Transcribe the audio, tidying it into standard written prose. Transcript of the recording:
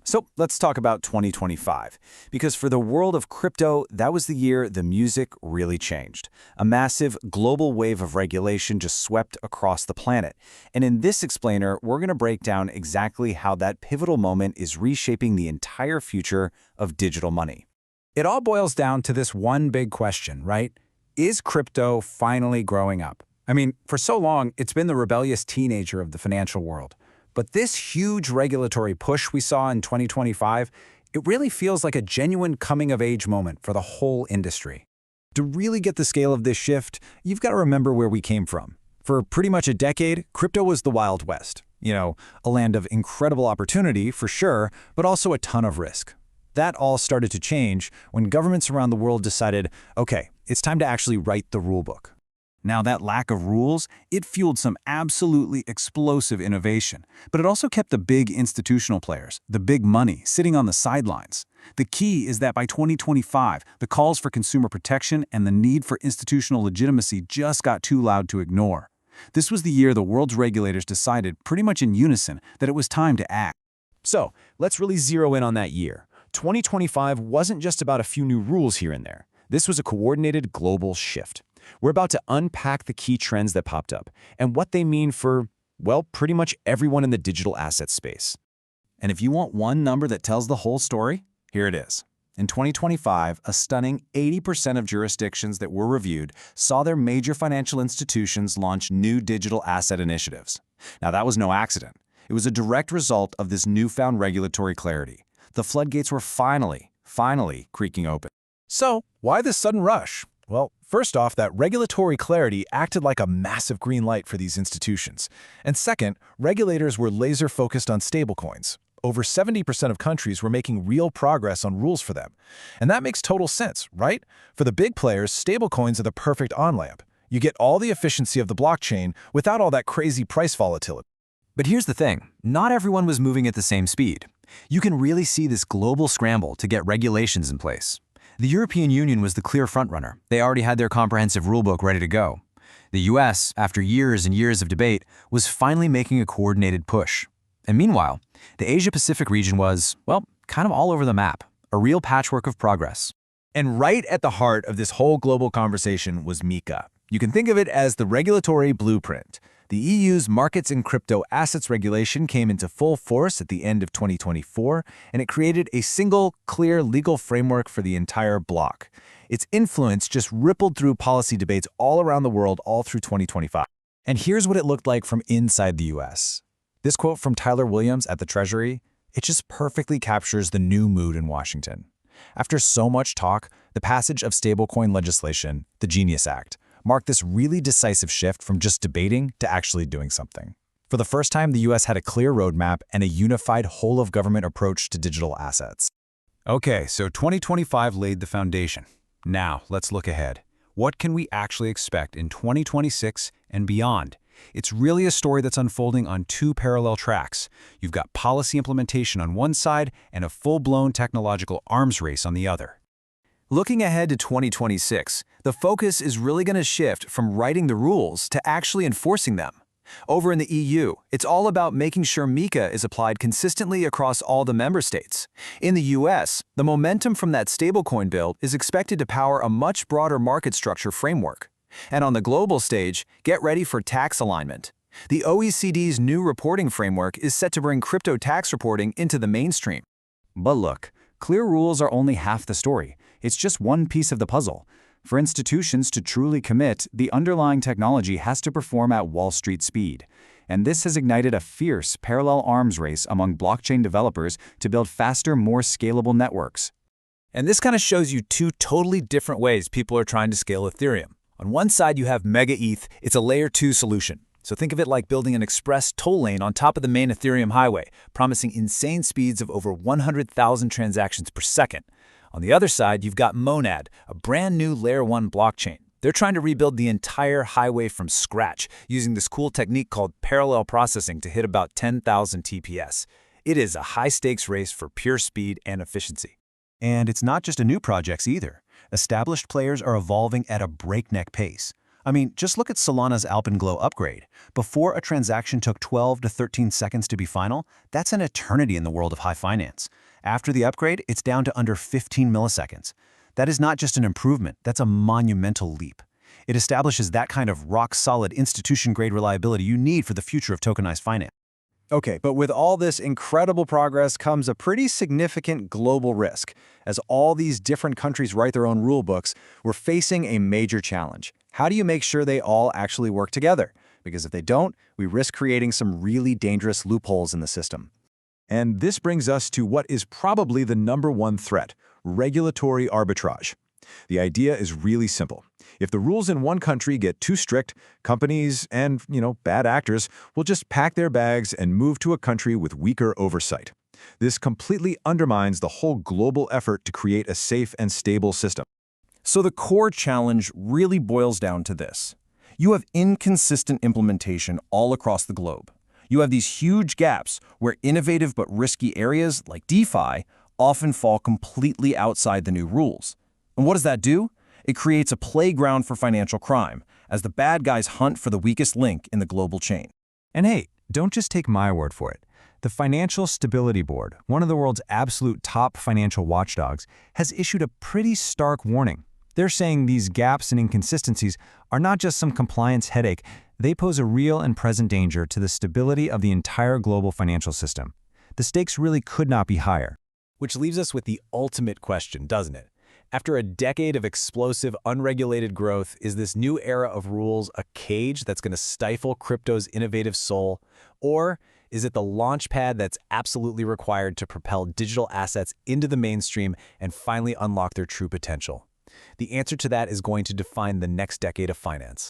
So let's talk about 2025, because for the world of crypto, that was the year the music really changed. A massive global wave of regulation just swept across the planet. And in this explainer, we're going to break down exactly how that pivotal moment is reshaping the entire future of digital money. It all boils down to this one big question, right? Is crypto finally growing up? I mean, for so long, it's been the rebellious teenager of the financial world. But this huge regulatory push we saw in 2025, it really feels like a genuine coming-of-age moment for the whole industry. To really get the scale of this shift, you've got to remember where we came from. For pretty much a decade, crypto was the Wild West. A land of incredible opportunity, for sure, but also a ton of risk. That all started to change when governments around the world decided, okay, it's time to actually write the rulebook. Now, that lack of rules, it fueled some absolutely explosive innovation, but it also kept the big institutional players, the big money, sitting on the sidelines. The key is that by 2025, the calls for consumer protection and the need for institutional legitimacy just got too loud to ignore. This was the year the world's regulators decided, pretty much in unison, that it was time to act. So, let's really zero in on that year. 2025 wasn't just about a few new rules here and there. This was a coordinated global shift. We're about to unpack the key trends that popped up and what they mean for, well, pretty much everyone in the digital asset space. And if you want one number that tells the whole story, here it is. In 2025, a stunning 80% of jurisdictions that were reviewed saw their major financial institutions launch new digital asset initiatives. Now, that was no accident. It was a direct result of this newfound regulatory clarity. The floodgates were finally creaking open. So, why this sudden rush? Well, first off, that regulatory clarity acted like a massive green light for these institutions. And second, regulators were laser-focused on stablecoins. Over 70% of countries were making real progress on rules for them. And that makes total sense, right? For the big players, stablecoins are the perfect on-ramp. You get all the efficiency of the blockchain without all that crazy price volatility. But here's the thing, not everyone was moving at the same speed. You can really see this global scramble to get regulations in place. The European Union was the clear frontrunner. They already had their comprehensive rulebook ready to go. The US, after years and years of debate, was finally making a coordinated push. And meanwhile, the Asia-Pacific region was, well, kind of all over the map, a real patchwork of progress. And right at the heart of this whole global conversation was MiCA. You can think of it as the regulatory blueprint. The EU's markets and crypto assets regulation came into full force at the end of 2024, and it created a single, clear legal framework for the entire bloc. Its influence just rippled through policy debates all around the world all through 2025. And here's what it looked like from inside the US. This quote from Tyler Williams at the Treasury, it just perfectly captures the new mood in Washington. After so much talk, the passage of stablecoin legislation, the Genius Act, marked this really decisive shift from just debating to actually doing something. For the first time, the US had a clear roadmap and a unified whole-of-government approach to digital assets. Okay, so 2025 laid the foundation. Now, let's look ahead. What can we actually expect in 2026 and beyond? It's really a story that's unfolding on two parallel tracks. You've got policy implementation on one side and a full-blown technological arms race on the other. Looking ahead to 2026, the focus is really going to shift from writing the rules to actually enforcing them. Over in the EU, it's all about making sure MiCA is applied consistently across all the member states. In the US, the momentum from that stablecoin bill is expected to power a much broader market structure framework. And on the global stage, get ready for tax alignment. The OECD's new reporting framework is set to bring crypto tax reporting into the mainstream. But look, clear rules are only half the story. It's just one piece of the puzzle. For institutions to truly commit, the underlying technology has to perform at Wall Street speed. And this has ignited a fierce parallel arms race among blockchain developers to build faster, more scalable networks. And this kind of shows you two totally different ways people are trying to scale Ethereum. On one side, you have Mega ETH. It's a layer 2 solution. So think of it like building an express toll lane on top of the main Ethereum highway, promising insane speeds of over 100,000 transactions per second. On the other side, you've got Monad, a brand new Layer 1 blockchain. They're trying to rebuild the entire highway from scratch, using this cool technique called parallel processing to hit about 10,000 TPS. It is a high-stakes race for pure speed and efficiency. And it's not just a new projects either. Established players are evolving at a breakneck pace. I mean, just look at Solana's Alpenglow upgrade. Before a transaction took 12 to 13 seconds to be final, that's an eternity in the world of high finance. After the upgrade, it's down to under 15 milliseconds. That is not just an improvement, that's a monumental leap. It establishes that kind of rock-solid institution-grade reliability you need for the future of tokenized finance. Okay, but with all this incredible progress comes a pretty significant global risk. As all these different countries write their own rule books, we're facing a major challenge. How do you make sure they all actually work together? Because if they don't, we risk creating some really dangerous loopholes in the system. And this brings us to what is probably the #1 threat: regulatory arbitrage. The idea is really simple. If the rules in one country get too strict, companies and, bad actors will just pack their bags and move to a country with weaker oversight. This completely undermines the whole global effort to create a safe and stable system. So the core challenge really boils down to this. You have inconsistent implementation all across the globe. You have these huge gaps where innovative but risky areas like DeFi often fall completely outside the new rules. And what does that do? It creates a playground for financial crime, as the bad guys hunt for the weakest link in the global chain. And hey, don't just take my word for it. The Financial Stability Board, one of the world's absolute top financial watchdogs, has issued a pretty stark warning. They're saying these gaps and inconsistencies are not just some compliance headache, they pose a real and present danger to the stability of the entire global financial system. The stakes really could not be higher. Which leaves us with the ultimate question, doesn't it? After a decade of explosive, unregulated growth, is this new era of rules a cage that's going to stifle crypto's innovative soul? Or is it the launch pad that's absolutely required to propel digital assets into the mainstream and finally unlock their true potential? The answer to that is going to define the next decade of finance.